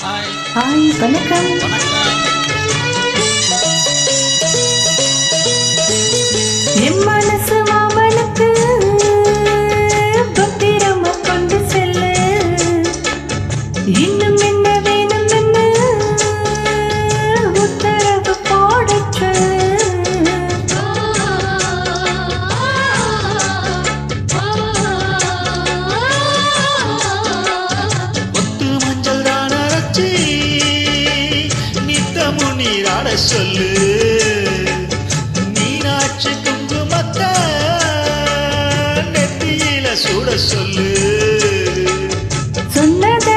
Hi வணக்கம். என் மனசு மாமனுக்கு பத்திரமா கொண்டு செல்லு. இன்னும் என்ன வேணும் என்ன உத்தரவு போடச்சு. நீராட சொல்லு மீனாட்சி குங்குமத்த நெத்தியில சுட சொல்லு. சொன்னத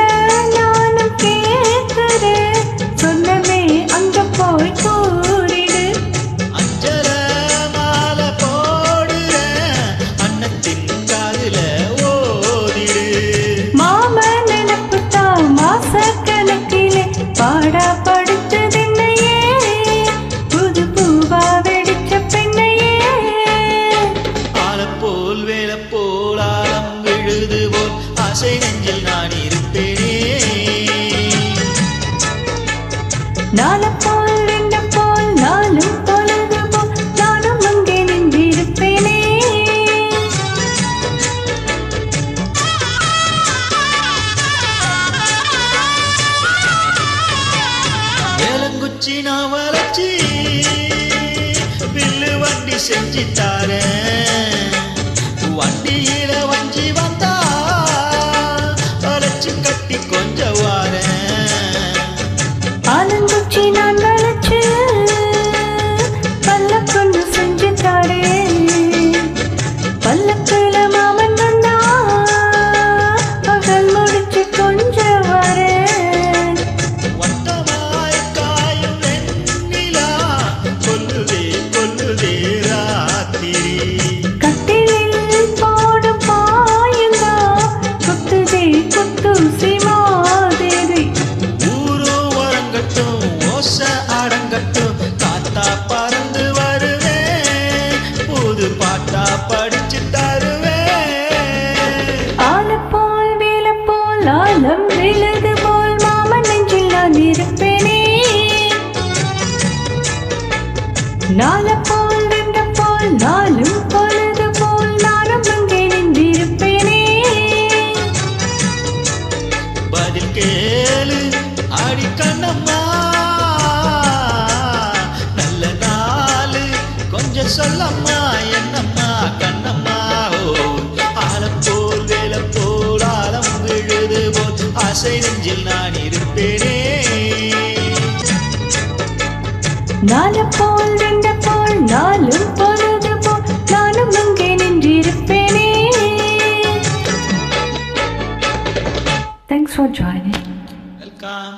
நானும் கேட்கிறேன், சொன்னமே அங்க போய் கூறிடு. அஞ்சல மாலை போடுற அன்னத்தின் காதுல ஓதிடு. மாம நினப்புத்தான் மாச கணக்கிலே பாடா படுத்தது. ஆசை நெஞ்சில் நான் இருப்பேனே. நால போல் ரெண்ட போல் நாளும் பொழுது போல் நானும் அங்கே நின்றிருப்பேனே. வேலங்குச்சி நான் வளர்ச்சி வில்லு வண்டி செஞ்சு தாரேன். வண்டியில வஞ்சி வந்தா கட்டி கொஞ்சம் வாரேன். ஆலங்குச்சி நான் வளர்ச்சு பல்ல கொண்டு செஞ்சு தாரேன். பல்லக்குல மாமன் வந்தா பகல் முடிச்சு கொஞ்சம் வரேன். வட்டமாய் காயும் வெண்ணிலா கொல்லுதே கொல்லுதே ராத்திரி. கட்டிலில் போடும் பாயுந்தா குத்துதே குத்தூசி மாதிரி. ஊரும் வரங்கட்டும் ஓச அடங்கட்டும் காத்தா பறந்து வருவேன், புது பாட்டா படிச்சு தருவேன். ஆல போல் வேல போல் ஆலம் விழுது போல் மாமன் நெஞ்சில் நான் இருப்பேனே. நால போல் ரெண்ட போல் நாளும் பொழுது போல் நானும் அங்கே நின்றிருப்பேனே. பதில் கேளு அடி கண்ணம்மா, நல்ல நாளு கொஞ்சம் சொல்லம்மா என்னம்மா கண்ணம்மா. ஆலம் போல் வேலை போல் ஆலம் விழுது போல் ஆசை நெஞ்சில் நான் இருப்பேனே. நால போல் ரெண்ட போல் நாளும் பொழுது போல் நானும் அங்கே நின்றிருப்பேனே. Thanks for joining. வெல்கம்.